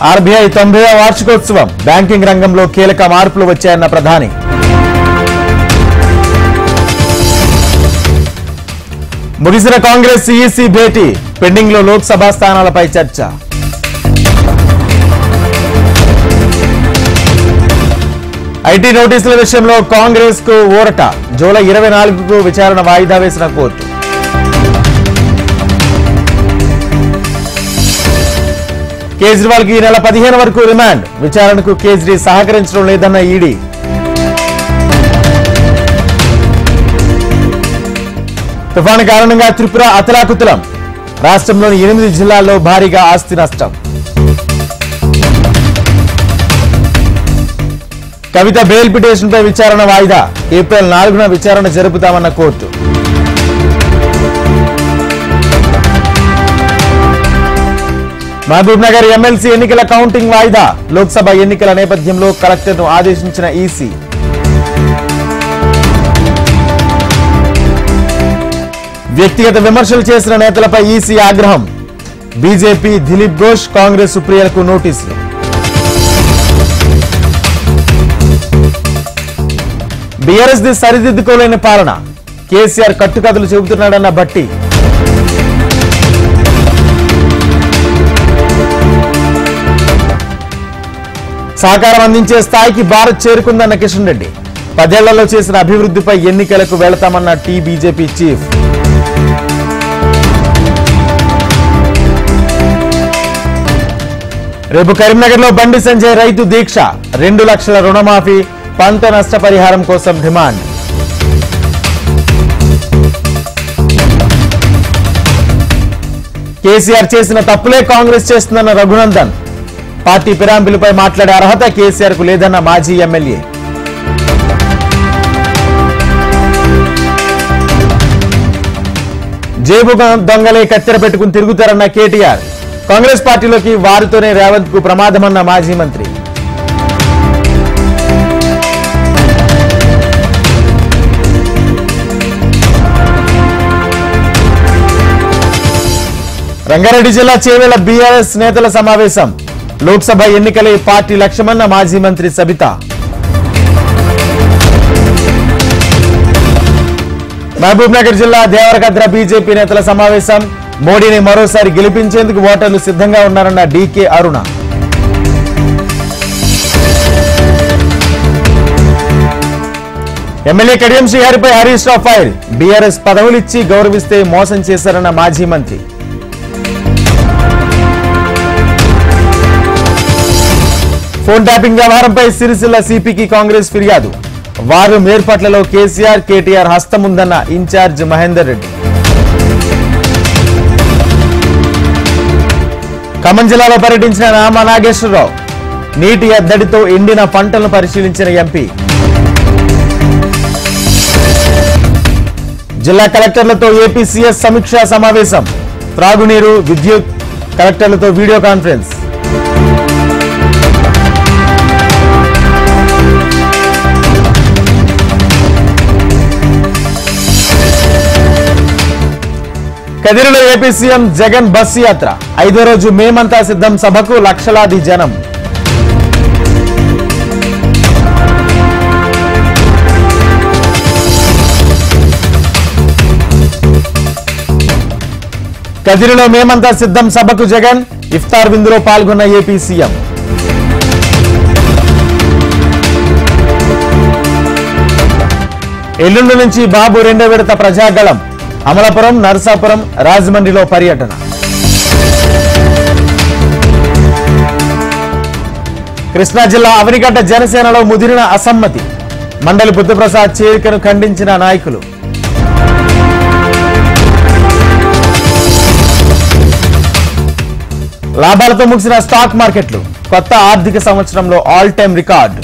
RBI 90వ వార్షికోత్సవం banking రంగంలో కీలక మార్పులు వచ్చాయన్న ప్రధాని. ముగిసిన కాంగ్రెస్ ఈసీ భేటీ, పెండింగ్ లో లోక్సభ స్థానాలపై చర్చ. ఐటీ నోటీసుల విషయంలో కాంగ్రెస్ కు ఊరట, జూలై 24కు విచారణ వాయిదా వేసిన కోర్టు. కేజ్రీవాల్ కి ఈ నెల 15 వరకు రిమాండ్, విచారణకు కేజ్రీ సహకరించడం లేదన్న ఈడీ. తుఫాను కారణంగా త్రిపుర అతలాకుతలం, రాష్ట్రంలోని 8 జిల్లాల్లో భారీగా ఆస్తి నష్టం. కవిత బెయిల్ పిటిషన్పై విచారణ వాయిదా, ఏప్రిల్ 4న విచారణ జరుపుతామన్న కోర్టు. మహబూబ్ నగర్ ఎమ్మెల్సీ ఎన్నికల కౌంటింగ్ వాయిదా, లోక్సభ ఎన్నికల నేపథ్యంలో కలెక్టర్ను ఆదేశించిన ఈసీ. వ్యక్తిగత విమర్శలు చేసిన నేతలపై ఈసీ ఆగ్రహం, బీజేపీ దిలీప్ ఘోష్, కాంగ్రెస్ సుప్రియలకు నోటీసులు. బీఆర్ఎస్ ది సరిదిద్దుకోలేని పాలన, కేసీఆర్ కట్టుకథలు చెబుతున్నాడన్న భట్టి. సహకారం అందించే స్థాయికి భారత్ చేరుకుందన్న కిషన్ రెడ్డి. 10 ఏళ్లలో చేసిన అభివృద్ధిపై ఎన్నికలకు వెళతామన్న బీజేపీ చీఫ్. రేపు కరీంనగర్ లో బండి సంజయ్ రైతు దీక్ష, 2 లక్షల రుణమాఫీ, పంట నష్టపరిహారం కోసం డిమాండ్. కేసీఆర్ చేసిన తప్పులే కాంగ్రెస్ చేస్తుందన్న రఘునందన్. పార్టీ ఫిరాయింపులపై మాట్లాడే అర్హత కేసీఆర్ కు లేదన్న మాజీ ఎమ్మెల్యే. జేబు దొంగలే కత్తెర పెట్టుకుని తిరుగుతారన్న కేటీఆర్. కాంగ్రెస్ పార్టీలోకి వారితోనే రేవంత్ కు ప్రమాదమన్న మాజీ మంత్రి. రంగారెడ్డి జిల్లా చేవెళ్ల బీఆర్ఎస్ నేతల సమావేశం, లోక్సభ ఎన్నికలే పార్టీ లక్ష్యమన్న మాజీ మంత్రి సబిత. మహబూబ్ నగర్ జిల్లా దేవరకద్ర బీజేపీ నేతల సమావేశం, మోడీని మరోసారి గెలిపించేందుకు ఓటర్లు సిద్ధంగా ఉన్నారన్న డీకే అరుణ. MLA Kadiyam శ్రీహరిపై Harish Rao fire, BRS పదవులిచ్చి గౌరవిస్తే మోసం చేశారన్న మాజీ మంత్రి. ఫోన్ ట్యాపింగ్ వ్యవహారంపై సిరిసిల్ల సిపికి కాంగ్రెస్ ఫిర్యాదు, వారు మేర్పట్లలో కేసీఆర్ కేటీఆర్ హస్తముందన్న ఇన్ఛార్జ్ మహేందర్ రెడ్డి. ఖమ్మం జిల్లాలో పర్యటించిన రామ నాగేశ్వరరావు, నీటి ఎద్దడితో ఎండిన పంటలను పరిశీలించిన ఎంపీ. జిల్లా కలెక్టర్లతో ఏపీ సీఎస్ సమీక్షా సమావేశం, త్రాగునీరు, విద్యుత్ కలెక్టర్లతో వీడియో కాన్ఫరెన్స్. కదిరిలో ఏపీ సీఎం జగన్ బస్సు యాత్ర, 5వ రోజు మేమంతా సిద్ధం సభకు లక్షలాది జనం. కదిరిలో మేమంతా సిద్ధం సభకు జగన్, ఇఫ్తార్ విందులో పాల్గొన్న ఏపీ సీఎం. ఎల్లుండి నుంచి బాబు 2వ విడత ప్రజాగళం, అమలాపురం, నరసాపురం, రాజమండ్రిలో పర్యటన. కృష్ణా జిల్లా అవనిగడ్డ జనసేనలో ముదిరిన అసమ్మతి, మండలి బుద్ధప్రసాద్ చేరికను ఖండించిన నాయకులు. లాభాలతో ముగిసిన స్టాక్ మార్కెట్లు, కొత్త ఆర్థిక సంవత్సరంలో ఆల్ టైమ్ రికార్డు.